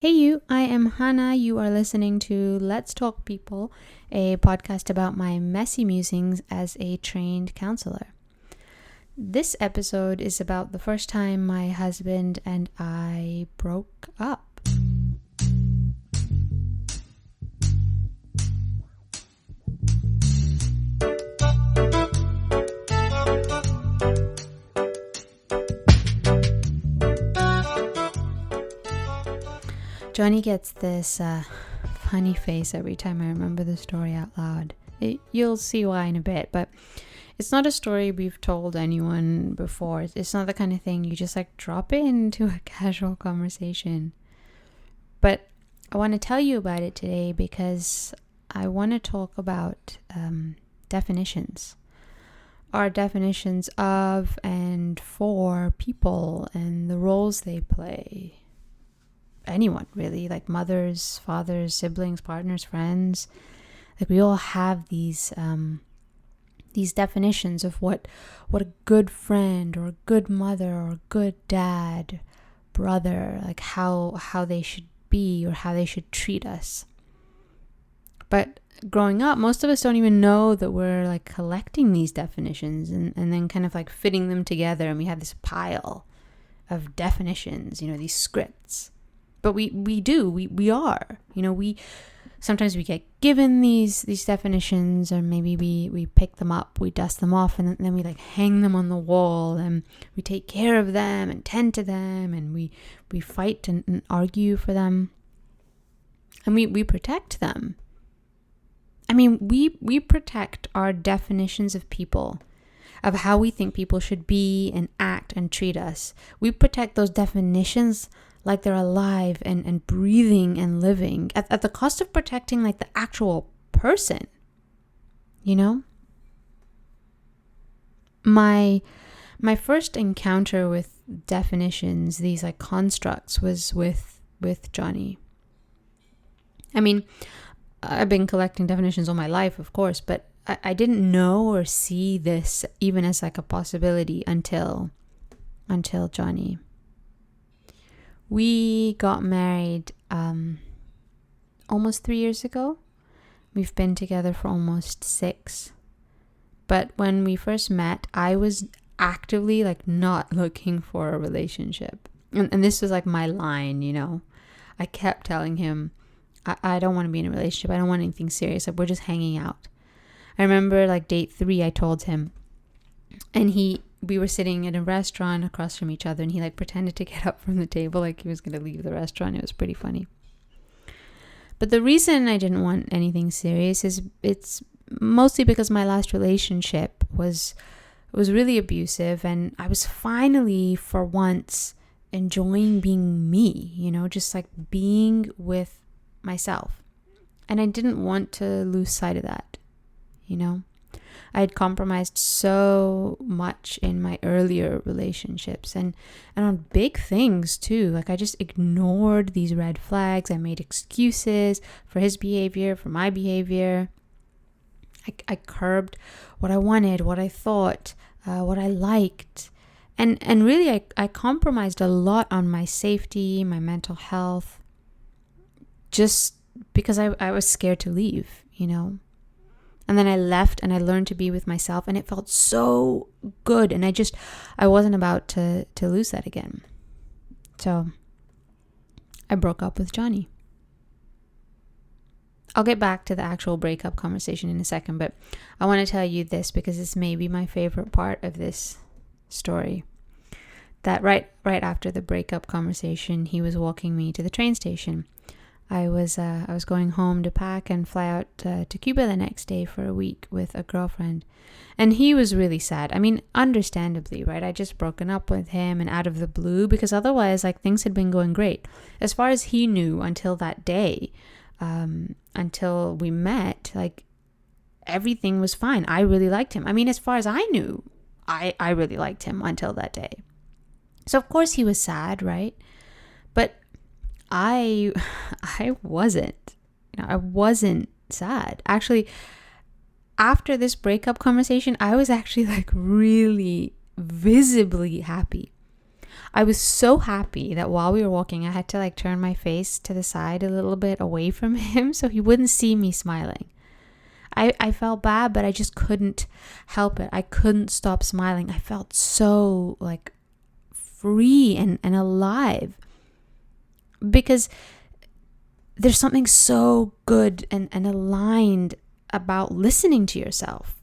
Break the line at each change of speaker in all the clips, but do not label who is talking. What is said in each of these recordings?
Hey you, I am Hannah. You are listening to Let's Talk People, a podcast about my messy musings as a trained counselor. This episode is about the first time my husband and I broke up. Johnny gets this funny face every time I remember the story out loud. You'll see why in a bit, but it's not a story we've told anyone before. It's not the kind of thing you just drop it into a casual conversation. But I want to tell you about it today because I want to talk about definitions. Our definitions of and for people and the roles they play. Anyone really, like mothers, fathers, siblings, partners, friends. We all have these definitions of what a good friend or a good mother or a good dad, brother, how they should be or how they should treat us. But growing up, most of us don't even know that we're collecting these definitions and then kind of fitting them together, and we have this pile of definitions, these scripts. But we are, sometimes we get given these definitions, or maybe we pick them up, we dust them off, and then we hang them on the wall, and we take care of them and tend to them, and we fight and argue for them, and we protect them. I mean, we protect our definitions of people, of how we think people should be and act and treat us. We protect those definitions like they're alive and breathing and living at the cost of protecting the actual person, My first encounter with definitions, these constructs, was with Johnny. I mean, I've been collecting definitions all my life, of course, but I didn't know or see this even as a possibility until Johnny. We got married almost 3 years ago. We've been together for almost 6. But when we first met, I was actively not looking for a relationship. And this was my line, I kept telling him, I don't want to be in a relationship. I don't want anything serious. We're just hanging out. I remember date 3, I told him, and we were sitting at a restaurant across from each other, and he pretended to get up from the table he was going to leave the restaurant. It was pretty funny. But the reason I didn't want anything serious is it's mostly because my last relationship was really abusive, and I was finally, for once, enjoying being me, just being with myself. And I didn't want to lose sight of that, I had compromised so much in my earlier relationships and on big things too. I just ignored these red flags. I made excuses for his behavior, for my behavior. I curbed what I wanted, what I thought, what I liked. And really, I compromised a lot on my safety, my mental health, just because I was scared to leave, And then I left and I learned to be with myself, and it felt so good. And I wasn't about to lose that again. So I broke up with Johnny. I'll get back to the actual breakup conversation in a second, but I want to tell you this because this may be my favorite part of this story. That right after the breakup conversation, he was walking me to the train station. I was going home to pack and fly out to Cuba the next day for a week with a girlfriend. And he was really sad. I mean, understandably, right? I just broken up with him and out of the blue, because otherwise, things had been going great. As far as he knew until that day, until we met, everything was fine. I really liked him. I mean, as far as I knew, I really liked him until that day. So of course he was sad, right? But I wasn't. I wasn't sad. Actually, after this breakup conversation, I was actually really visibly happy. I was so happy that while we were walking, I had to like turn my face to the side a little bit away from him so he wouldn't see me smiling. I felt bad, but I just couldn't help it. I couldn't stop smiling. I felt so like free and alive, because there's something so good and aligned about listening to yourself.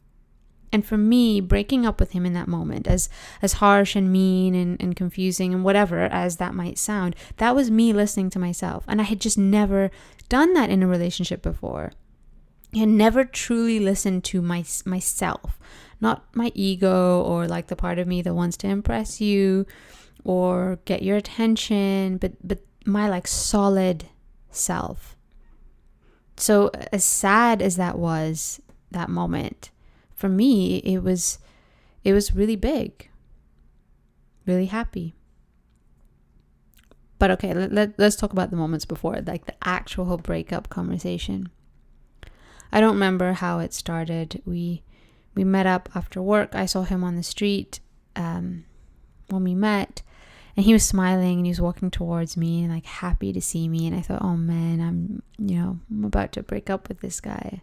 And for me, breaking up with him in that moment, as harsh and mean and confusing and whatever as that might sound, that was me listening to myself. And I had just never done that in a relationship before. I had never truly listened to myself, not my ego or like the part of me that wants to impress you or get your attention, but my like solid self. So as sad as that was, that moment, for me, it was really big, really happy. But okay, let's talk about the moments before, like the actual breakup conversation. I don't remember how it started. We met up after work. I saw him on the street when we met, and he was smiling and he was walking towards me and like happy to see me. And I thought, oh man, I'm about to break up with this guy.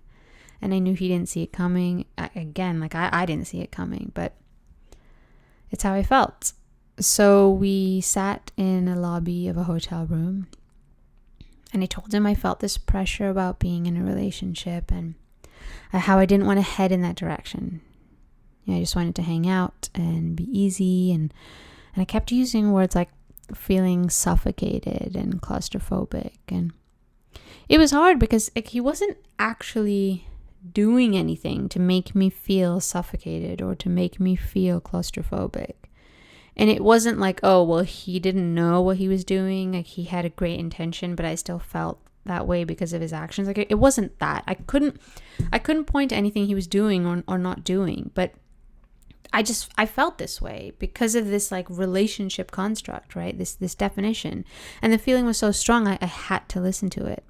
And I knew he didn't see it coming. Again, like I didn't see it coming, but it's how I felt. So we sat in a lobby of a hotel room, and I told him I felt this pressure about being in a relationship and how I didn't want to head in that direction. I just wanted to hang out and be easy. And I kept using words like feeling suffocated and claustrophobic. And it was hard because like, he wasn't actually doing anything to make me feel suffocated or to make me feel claustrophobic. And it wasn't like, oh, well, he didn't know what he was doing. Like he had a great intention, but I still felt that way because of his actions. Like it wasn't that. I couldn't point to anything he was doing or not doing, but I felt this way because of this like relationship construct, right? This definition. And the feeling was so strong, I had to listen to it.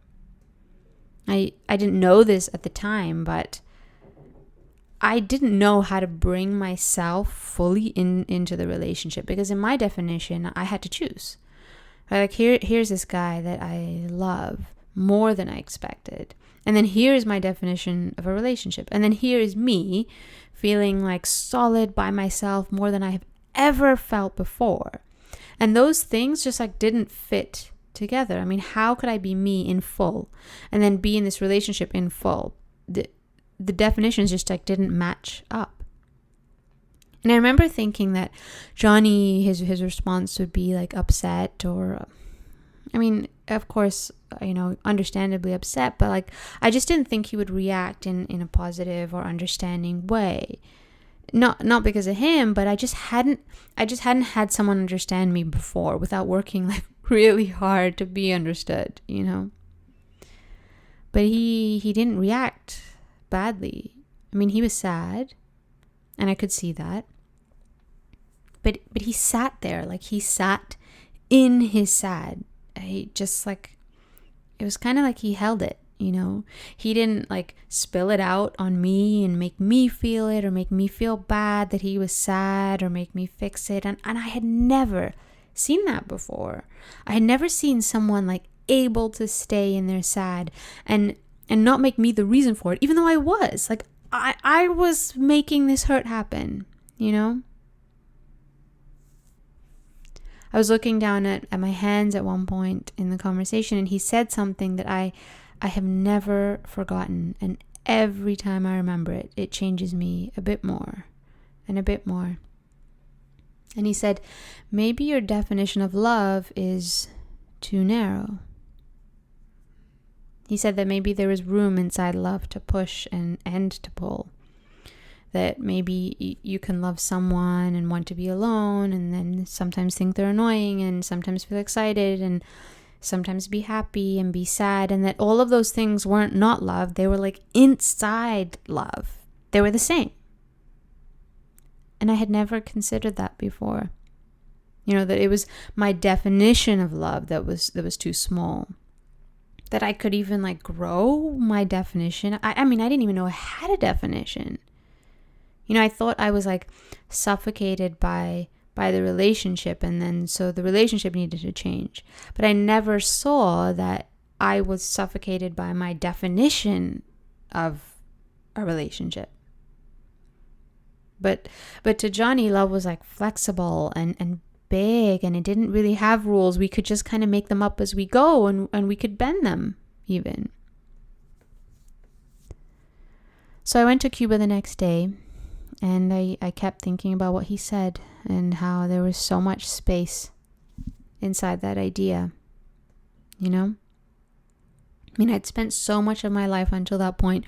I didn't know this at the time, but I didn't know how to bring myself fully into the relationship, because in my definition, I had to choose. Like here's this guy that I love more than I expected. And then here's my definition of a relationship. And then here is me feeling like solid by myself more than I have ever felt before. And those things just like didn't fit together. I mean, how could I be me in full and then be in this relationship in full? The definitions just like didn't match up. And I remember thinking that Johnny, his response would be like upset, or I mean, of course, understandably upset, but like I just didn't think he would react in a positive or understanding way. Not because of him, but I just hadn't had someone understand me before without working like really hard to be understood, But he didn't react badly. I mean, he was sad, and I could see that. But he sat there, like he sat in his sad. He just like, it was kind of like he held it, He didn't like spill it out on me and make me feel it or make me feel bad that he was sad or make me fix it. And I had never seen that before. I had never seen someone like able to stay in their sad and not make me the reason for it, even though I was like, I was making this hurt happen, I was looking down at my hands at one point in the conversation, and he said something that I have never forgotten. And every time I remember it, it changes me a bit more and a bit more. And he said, maybe your definition of love is too narrow. He said that maybe there is room inside love to push and to pull. That maybe you can love someone and want to be alone, and then sometimes think they're annoying, and sometimes feel excited, and sometimes be happy and be sad, and that all of those things weren't not love. They were like inside love. They were the same. And I had never considered that before. That it was my definition of love that was too small. That I could even like grow my definition. I mean, I didn't even know I had a definition. I thought I was like suffocated by by the relationship, and then so the relationship needed to change. But I never saw that I was suffocated by my definition of a relationship. But to Johnny, love was like flexible and big, and it didn't really have rules. We could just kind of make them up as we go, and we could bend them even. So I went to Cuba the next day, and I kept thinking about what he said and how there was so much space inside that idea, you know? I mean, I'd spent so much of my life until that point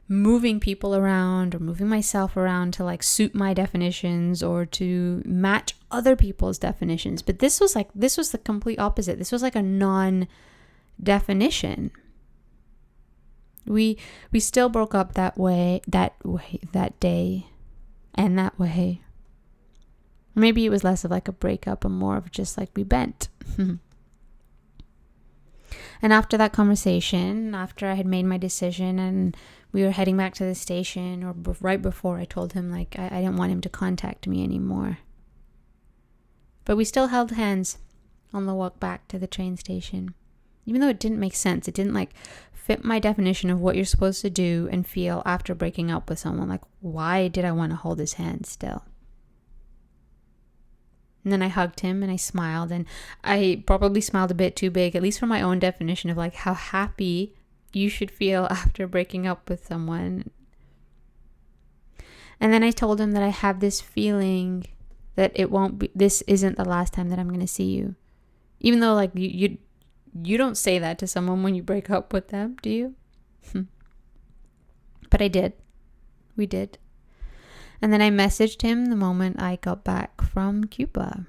moving people around or moving myself around to like suit my definitions or to match other people's definitions. But this was the complete opposite. This was like a non-definition. We still broke up that day. Maybe it was less of like a breakup and more of just like we bent. And after that conversation, after I had made my decision and we were heading back to the station, or right before, I told him like I didn't want him to contact me anymore. But we still held hands on the walk back to the train station. Even though it didn't make sense, it didn't like fit my definition of what you're supposed to do and feel after breaking up with someone. Like, why did I want to hold his hand still? And then I hugged him and I smiled, and I probably smiled a bit too big, at least for my own definition of like how happy you should feel after breaking up with someone. And then I told him that I have this feeling that this isn't the last time that I'm going to see you. Even though like you don't say that to someone when you break up with them, do you? But I did. We did. And then I messaged him the moment I got back from Cuba.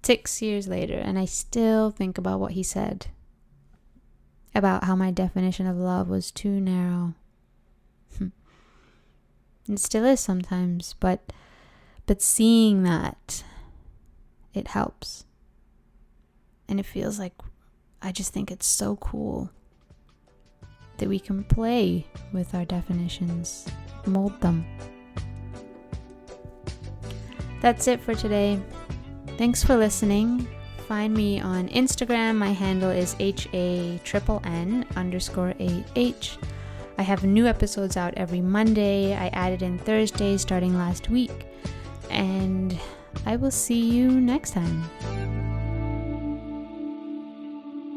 6 years later, and I still think about what he said about how my definition of love was too narrow. It still is sometimes, but seeing that, it helps. And it feels like, I just think it's so cool that we can play with our definitions, mold them. That's it for today. Thanks for listening. Find me on Instagram. My handle is HANNN_AH. I have new episodes out every Monday. I added in Thursday starting last week. And I will see you next time.